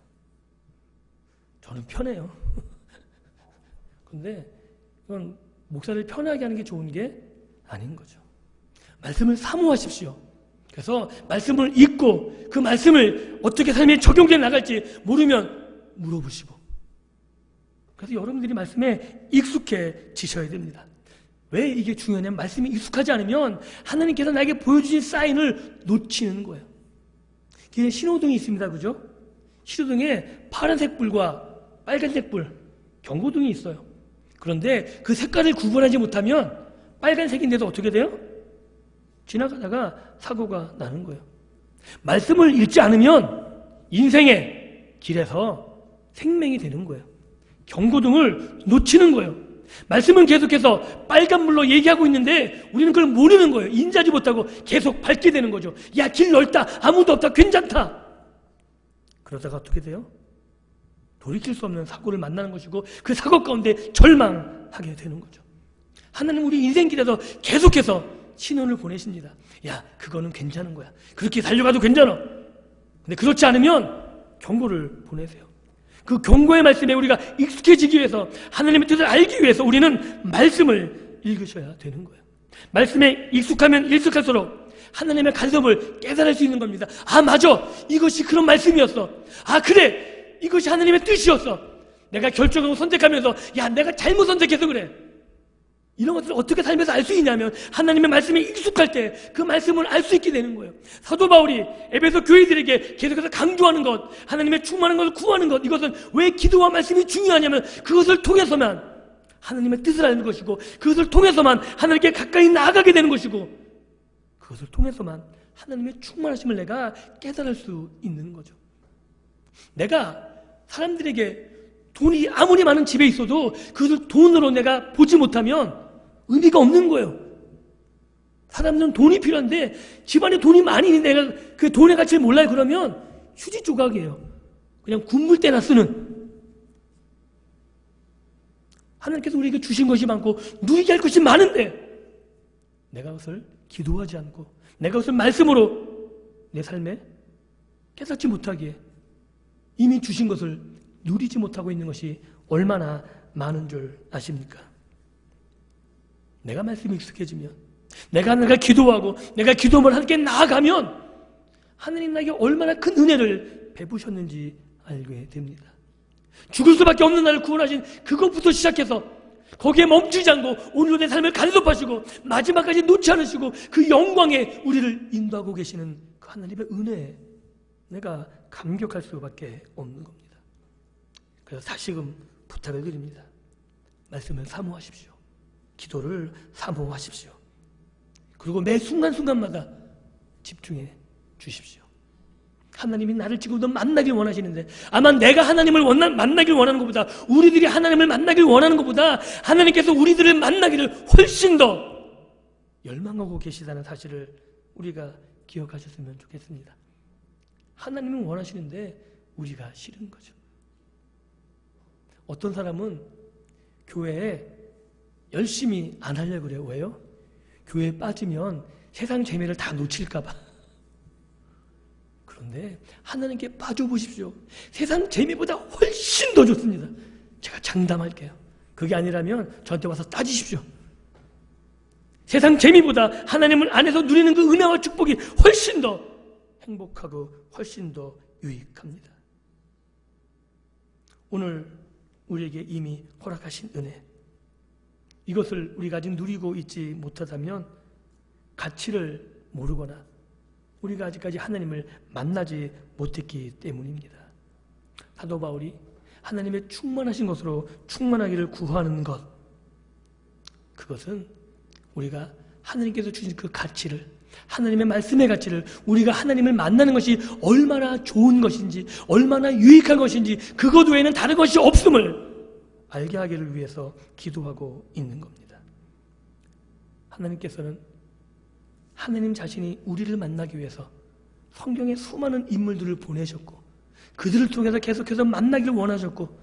저는 편해요. 근데 이건 목사를 편하게 하는 게 좋은 게 아닌 거죠. 말씀을 사모하십시오. 그래서 말씀을 읽고 그 말씀을 어떻게 삶에 적용돼 나갈지 모르면 물어보시고, 그래서 여러분들이 말씀에 익숙해지셔야 됩니다. 왜 이게 중요하냐면 말씀이 익숙하지 않으면 하나님께서 나에게 보여주신 사인을 놓치는 거예요. 길에 신호등이 있습니다. 그죠? 신호등에 파란색 불과 빨간색 불, 경고등이 있어요. 그런데 그 색깔을 구분하지 못하면 빨간색인데도 어떻게 돼요? 지나가다가 사고가 나는 거예요. 말씀을 읽지 않으면 인생의 길에서 생명이 되는 거예요. 경고등을 놓치는 거예요. 말씀은 계속해서 빨간불로 얘기하고 있는데 우리는 그걸 모르는 거예요. 인지하지 못하고 계속 밟게 되는 거죠. 야, 길 넓다, 아무도 없다, 괜찮다. 그러다가 어떻게 돼요? 돌이킬 수 없는 사고를 만나는 것이고 그 사고 가운데 절망하게 되는 거죠. 하나님 우리 인생길에서 계속해서 신호를 보내십니다. 야, 그거는 괜찮은 거야. 그렇게 달려가도 괜찮아. 근데 그렇지 않으면 경고를 보내세요. 그 경고의 말씀에 우리가 익숙해지기 위해서, 하나님의 뜻을 알기 위해서 우리는 말씀을 읽으셔야 되는 거예요. 말씀에 익숙하면 익숙할수록 하나님의 간섭을 깨달을 수 있는 겁니다. 아, 맞아, 이것이 그런 말씀이었어. 아, 그래, 이것이 하나님의 뜻이었어. 내가 결정하고 선택하면서 야, 내가 잘못 선택해서 그래. 이런 것들을 어떻게 살면서 알 수 있냐면 하나님의 말씀에 익숙할 때 그 말씀을 알 수 있게 되는 거예요. 사도 바울이 에베소 교회들에게 계속해서 강조하는 것, 하나님의 충만한 것을 구하는 것, 이것은 왜 기도와 말씀이 중요하냐면 그것을 통해서만 하나님의 뜻을 아는 것이고, 그것을 통해서만 하나님께 가까이 나아가게 되는 것이고, 그것을 통해서만 하나님의 충만하심을 내가 깨달을 수 있는 거죠. 내가 사람들에게 돈이 아무리 많은 집에 있어도 그것을 돈으로 내가 보지 못하면 의미가 없는 거예요. 사람들은 돈이 필요한데 집안에 돈이 많이 있는데 내가 그 돈의 가치를 몰라요. 그러면 휴지 조각이에요. 그냥 굶을 때나 쓰는. 하나님께서 우리에게 주신 것이 많고 누리게 할 것이 많은데 내가 그것을 기도하지 않고 내가 그것을 말씀으로 내 삶에 깨닫지 못하기에 이미 주신 것을 누리지 못하고 있는 것이 얼마나 많은 줄 아십니까? 내가 말씀이 익숙해지면, 내가 기도하고 내가 기도를 함께 나아가면 하나님 나에게 얼마나 큰 은혜를 베푸셨는지 알게 됩니다. 죽을 수밖에 없는 나를 구원하신 그것부터 시작해서 거기에 멈추지 않고 오늘도 내 삶을 간섭하시고 마지막까지 놓지 않으시고 그 영광에 우리를 인도하고 계시는 그 하나님의 은혜에 내가 감격할 수밖에 없는 겁니다. 그래서 다시금 부탁을 드립니다. 말씀을 사모하십시오. 기도를 사모하십시오. 그리고 매 순간순간마다 집중해 주십시오. 하나님이 나를 지금도 만나길 원하시는데, 아마 내가 하나님을 만나길 원하는 것보다, 우리들이 하나님을 만나길 원하는 것보다 하나님께서 우리들을 만나기를 훨씬 더 열망하고 계시다는 사실을 우리가 기억하셨으면 좋겠습니다. 하나님은 원하시는데 우리가 싫은 거죠. 어떤 사람은 교회에 열심히 안 하려고 그래요. 왜요? 교회에 빠지면 세상 재미를 다 놓칠까 봐. 그런데 하나님께 빠져보십시오. 세상 재미보다 훨씬 더 좋습니다. 제가 장담할게요. 그게 아니라면 저한테 와서 따지십시오. 세상 재미보다 하나님을 안에서 누리는 그 은혜와 축복이 훨씬 더 행복하고 훨씬 더 유익합니다. 오늘 우리에게 이미 허락하신 은혜, 이것을 우리가 아직 누리고 있지 못하다면 가치를 모르거나 우리가 아직까지 하나님을 만나지 못했기 때문입니다. 사도 바울이 하나님의 충만하신 것으로 충만하기를 구하는 것, 그것은 우리가 하나님께서 주신 그 가치를, 하나님의 말씀의 가치를, 우리가 하나님을 만나는 것이 얼마나 좋은 것인지, 얼마나 유익한 것인지, 그것 외에는 다른 것이 없음을 알게 하기를 위해서 기도하고 있는 겁니다. 하나님께서는 하나님 자신이 우리를 만나기 위해서 성경에 수많은 인물들을 보내셨고 그들을 통해서 계속해서 만나기를 원하셨고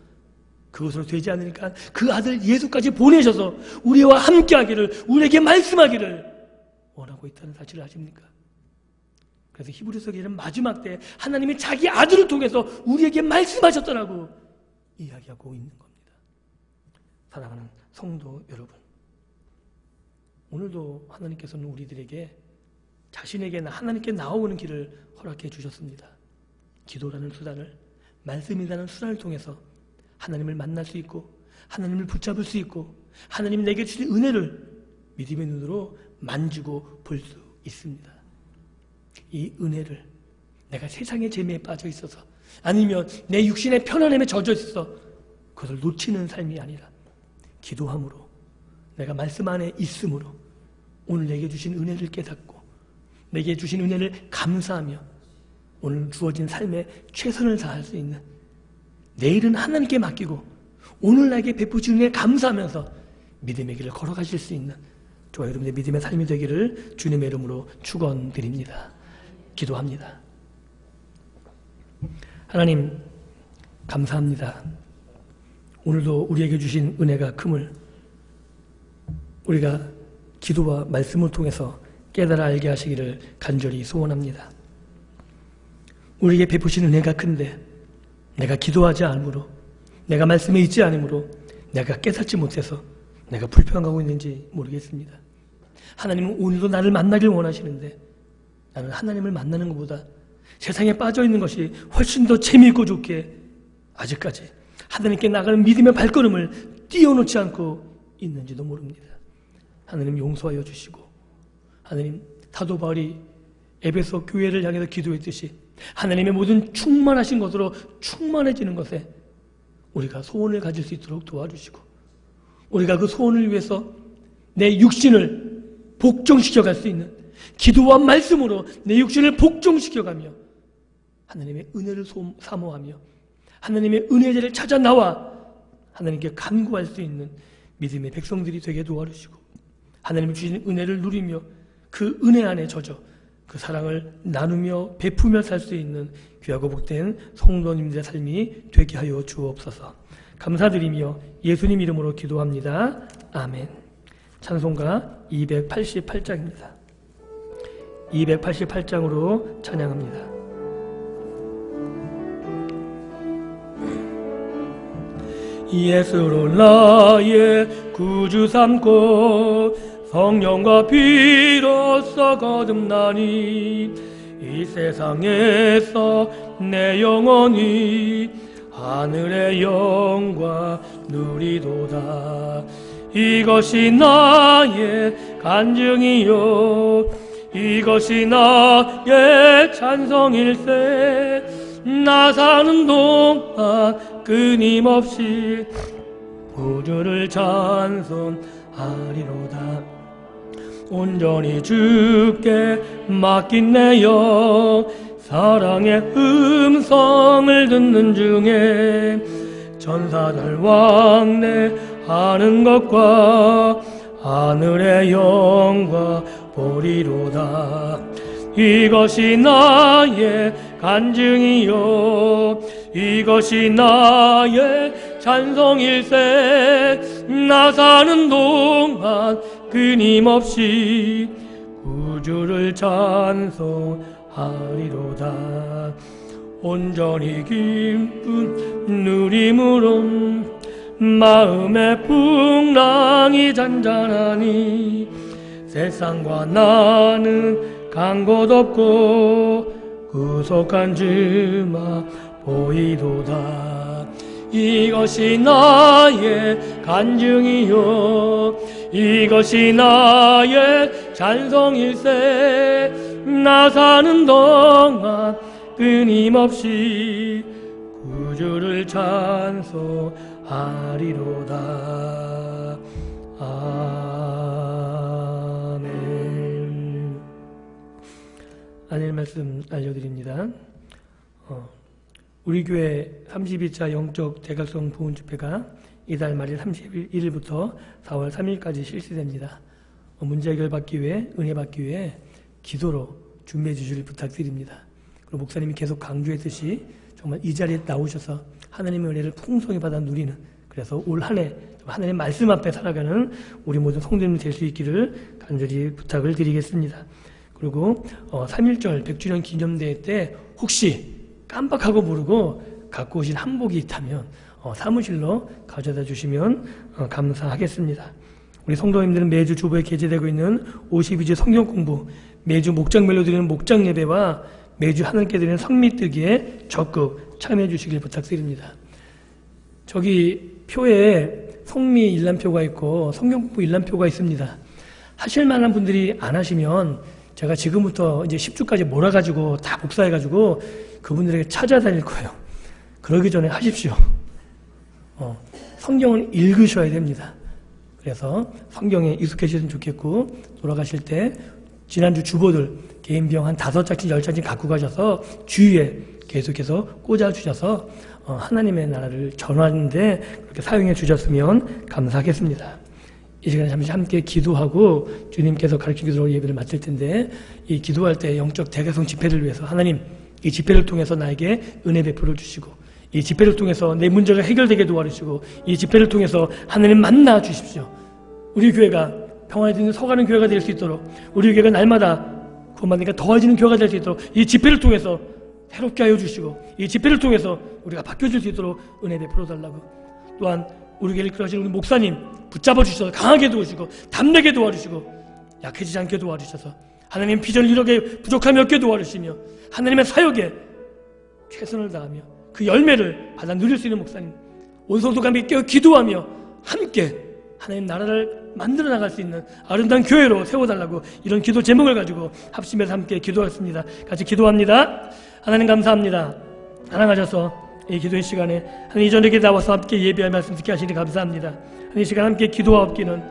그것으로 되지 않으니까 그 아들 예수까지 보내셔서 우리와 함께하기를, 우리에게 말씀하기를 원하고 있다는 사실을 아십니까? 그래서 히브리서 기자는 마지막 때 하나님이 자기 아들을 통해서 우리에게 말씀하셨다라고 이야기하고 있는 겁니다. 사랑하는 성도 여러분, 오늘도 하나님께서는 우리들에게 자신에게 하나님께 나오는 길을 허락해 주셨습니다. 기도라는 수단을, 말씀이라는 수단을 통해서 하나님을 만날 수 있고, 하나님을 붙잡을 수 있고, 하나님 내게 주신 은혜를 믿음의 눈으로 만지고 볼 수 있습니다. 이 은혜를 내가 세상의 재미에 빠져 있어서, 아니면 내 육신의 편안함에 젖어 있어서 그것을 놓치는 삶이 아니라 기도함으로, 내가 말씀 안에 있음으로 오늘 내게 주신 은혜를 깨닫고 내게 주신 은혜를 감사하며 오늘 주어진 삶에 최선을 다할 수 있는, 내일은 하나님께 맡기고 오늘 나에게 베푸신 은혜에 감사하면서 믿음의 길을 걸어가실 수 있는 저와 여러분의 믿음의 삶이 되기를 주님의 이름으로 축원드립니다. 기도합니다. 하나님, 감사합니다. 오늘도 우리에게 주신 은혜가 큼을 우리가 기도와 말씀을 통해서 깨달아 알게 하시기를 간절히 소원합니다. 우리에게 베푸신 은혜가 큰데 내가 기도하지 않으므로, 내가 말씀에 있지 않으므로 내가 깨닫지 못해서 내가 불평하고 있는지 모르겠습니다. 하나님은 오늘도 나를 만나길 원하시는데 나는 하나님을 만나는 것보다 세상에 빠져있는 것이 훨씬 더 재미있고 좋게 아직까지 하나님께 나가는 믿음의 발걸음을 띄워놓지 않고 있는지도 모릅니다. 하나님 용서하여 주시고, 하나님 사도 바울이 에베소 교회를 향해서 기도했듯이 하나님의 모든 충만하신 것으로 충만해지는 것에 우리가 소원을 가질 수 있도록 도와주시고, 우리가 그 소원을 위해서 내 육신을 복종시켜갈 수 있는 기도와 말씀으로 내 육신을 복종시켜가며 하나님의 은혜를 사모하며 하나님의 은혜자를 찾아 나와 하나님께 간구할 수 있는 믿음의 백성들이 되게 도와주시고, 하나님이 주신 은혜를 누리며 그 은혜 안에 젖어 그 사랑을 나누며 베푸며 살 수 있는 귀하고 복된 성도님들의 삶이 되게 하여 주옵소서. 감사드리며 예수님 이름으로 기도합니다. 아멘. 찬송가 288장입니다. 288장으로 찬양합니다. 예수로 나의 구주 삼고 성령과 피로써 거듭나니 이 세상에서 내 영혼이 하늘의 영광 누리도다. 이것이 나의 간증이요, 이것이 나의 찬송일세. 나 사는 동안 끊임없이 구주를 찬송하리로다. 온전히 주께 맡긴 내 영, 사랑의 음성을 듣는 중에 천사들 왕래하는 것과 하늘의 영광 보리로다. 이것이 나의 간증이요, 이것이 나의 찬송일세. 나 사는 동안 끊임없이 구주를 찬송하리로다. 온전히 기쁜 누림으로 마음의 풍랑이 잔잔하니 세상과 나는 간 곳 없고 구속한 주만 보이도다. 이것이 나의 간증이요, 이것이 나의 찬송일세. 나 사는 동안 끊임없이 구주를 찬송하리로다. 아멘. 하나님 말씀 알려드립니다. 우리 교회 32차 영적 대각성 부흥 집회가 이달 말일 31일부터 4월 3일까지 실시됩니다. 문제 해결받기 위해, 은혜 받기 위해 기도로 준비해 주시길 부탁드립니다. 그리고 목사님이 계속 강조했듯이 정말 이 자리에 나오셔서 하나님의 은혜를 풍성히 받아 누리는 그래서 올 한 해 하나님의 말씀 앞에 살아가는 우리 모든 성도님이 될 수 있기를 간절히 부탁을 드리겠습니다. 그리고 3.1절 100주년 기념대회 때 혹시 깜빡하고 모르고 갖고 오신 한복이 있다면 사무실로 가져다 주시면 감사하겠습니다. 우리 성도님들은 매주 주보에 게재되고 있는 52주 성경 공부, 매주 목장별로 드리는 목장 예배와 매주 하나님께 드리는 성미뜨기에 적극 참여해 주시길 부탁드립니다. 저기 표에 성미 일람표가 있고 성경 공부 일람표가 있습니다. 하실 만한 분들이 안 하시면 제가 지금부터 이제 10주까지 몰아가지고 다 복사해가지고 그분들에게 찾아다닐 거예요. 그러기 전에 하십시오. 성경을 읽으셔야 됩니다. 그래서 성경에 익숙해지셨으면 좋겠고, 돌아가실 때 지난주 주보들 개인 비용 한 5장씩 10장씩 갖고 가셔서 주위에 계속해서 꽂아주셔서 하나님의 나라를 전하는데 그렇게 사용해 주셨으면 감사하겠습니다. 이 시간에 잠시 함께 기도하고 주님께서 가르쳐 주도록 예배를 마칠 텐데, 이 기도할 때 영적 대가성 집회를 위해서 하나님, 이 집회를 통해서 나에게 은혜 베풀어 주시고, 이 집회를 통해서 내 문제가 해결되게 도와주시고, 이 집회를 통해서 하나님 만나 주십시오. 우리 교회가 평안에 드는 서가는 교회가 될 수 있도록, 우리 교회가 날마다 구원받으니까 더해지는 교회가 될 수 있도록 이 집회를 통해서 새롭게 하여 주시고, 이 집회를 통해서 우리가 바뀌어질 수 있도록 은혜 베풀어 달라고, 또한 우리 교회를 이끌어가시는 우리 목사님 붙잡아 주셔서 강하게 도와주시고 담대게 도와주시고 약해지지 않게 도와주셔서 하나님 비전을 이루게 부족함이 없게 도와주시며 하나님의 사역에 최선을 다하며 그 열매를 받아 누릴 수 있는 목사님, 온 성도가 함께 깨어 기도하며 함께 하나님 나라를 만들어 나갈 수 있는 아름다운 교회로 세워달라고, 이런 기도 제목을 가지고 합심해서 함께 기도하겠습니다. 같이 기도합니다. 하나님 감사합니다. 사랑하셔서 이 기도의 시간에 하나님 이전에게 나와서 함께 예배할 말씀 듣게 하시니 감사합니다. 하나님 이 시간 함께 기도하옵기는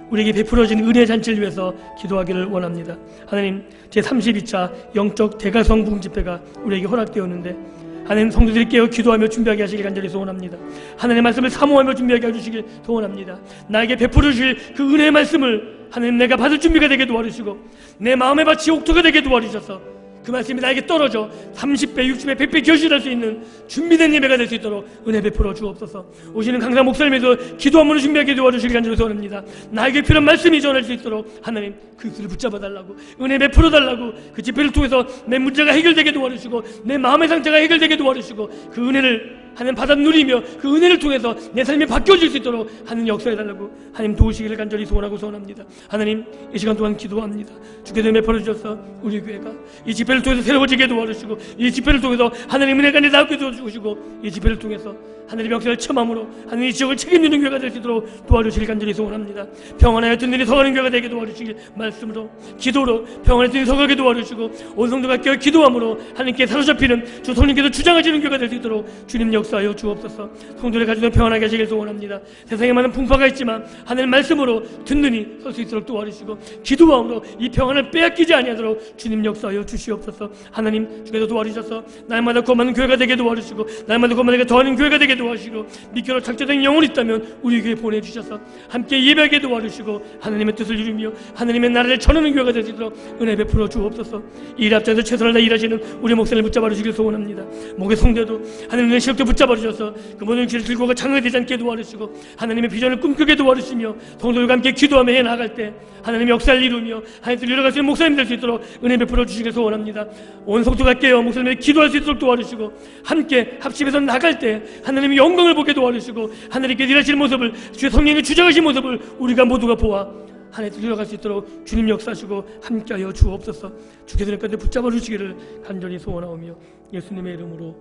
우리에게 베풀어진 은혜 잔치를 위해서 기도하기를 원합니다. 하나님, 제32차 영적 대가성 부흥 집회가 우리에게 허락되었는데 하나님 성도들이 깨어 기도하며 준비하게 하시길 간절히 소원합니다. 하나님의 말씀을 사모하며 준비하게 해주시길 소원합니다. 나에게 베풀어 주실 그 은혜의 말씀을 하나님 내가 받을 준비가 되게 도와주시고 내 마음의 밭이 옥토가 되게 도와주셔서 그 말씀이 나에게 떨어져 30배, 60배, 100배 결실할 수 있는 준비된 예배가 될 수 있도록 은혜 베풀어 주옵소서. 오시는 강사 목사님에서 기도 한 번을 준비하게 도와주시길 간절히 소원합니다. 나에게 필요한 말씀이 전할 수 있도록 하나님 그 길을 붙잡아 달라고, 은혜 베풀어 달라고, 그 집회를 통해서 내 문제가 해결되게 도와주시고 내 마음의 상태가 해결되게 도와주시고 그 은혜를 하나님 받아 누리며 그 은혜를 통해서 내 삶이 바뀌어질 수 있도록 하나님 역사해달라고 하나님 도우시기를 간절히 소원하고 소원합니다. 하나님 이 시간 동안 기도합니다. 주께서 베풀어 주셔서 우리 교회가 이 집회를 통해서 새로워지게 도와주시고, 이 집회를 통해서 하나님 은혜가 내 나오게 도와주시고, 이 집회를 통해서 하나님의 역사를 체험함으로 하나님 이 지역을 책임지는 교회가 될 수 있도록 도와주시길 간절히 소원합니다. 평안하여 든든히 서가는 교회가 되게 도와주시길 말씀으로 기도로 평안에 든든히 서가게 도와주시고, 온 성도가 깨어 기도함으로 하나님께 사로잡히는 주 성령께서 주장하시는 교회가 될 수 있도록 주님 역사하여 주옵소서. 성도를 가지고 평안하게 하시길 소원합니다. 세상에 많은 풍파가 있지만 하나님 말씀으로 든든히 설 수 있도록 도와주시고, 기도함으로 이 평안을 빼앗기지 아니하도록 주님 역사하여 주시옵소서. 하나님 주께서 도와주셔서 날마다 구원받는 교회가 되게 도와주시고, 날마다 구원받는 더하는 교회가 되게 도와주시고, 미끼로 작정된 영혼이 있다면 우리 교회에 보내주셔서 함께 예배하게 도와주시고 하나님의 뜻을 이루며 하나님의 나라를 전하는 교회가 될 수 있도록 은혜 베풀어 주옵소서. 이 일합장에서 최선을 다해 일하시는 우리 목사님을 붙잡아 주시길 소원합니다. 목의 성대도 하나님의 실력도 붙잡아 주셔서 그 모든 길을 들고 가 장애되지 않게 도와주시고, 하나님의 비전을 꿈꾸게 도와주시며 성도들과 함께 기도하며 해나갈 때 하나님의 역사를 이루며 하나님 뜻을 이뤄갈 수 있는 목사님 될 수 있도록 은혜 베풀어 주시길 소원합니다. 온 성도가 깨어 목사님을 기도할 수 있도록 도와주시고, 함께 합심해서 나갈 때 하나님의 영광을 보게 도와주시고, 하나님께 일하시는 모습을, 주의 성령의 주장하신 모습을 우리가 모두가 보아 하나님 들어갈 수 있도록 주님 역사하시고 함께하여 주옵소서. 주께서 내 가운데 붙잡아 주시기를 간절히 소원하오며 예수님의 이름으로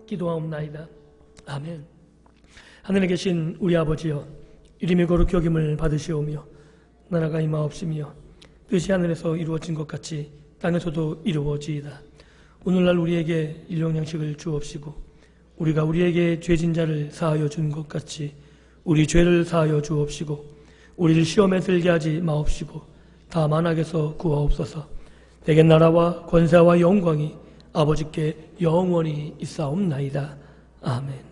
기도하옵나이다. 아멘. 하늘에 계신 우리 아버지여, 이름이 거룩히 여김을 받으시오며 나라가 임하옵시며 뜻이 하늘에서 이루어진 것 같이 땅에서도 이루어지이다. 오늘날 우리에게 일용 양식을 주옵시고, 우리가 우리에게 죄진 자를 사하여 준 것 같이 우리 죄를 사하여 주옵시고, 우리를 시험에 들게 하지 마옵시고 다만 악에서 구하옵소서. 내게 나라와 권세와 영광이 아버지께 영원히 있사옵나이다. 아멘.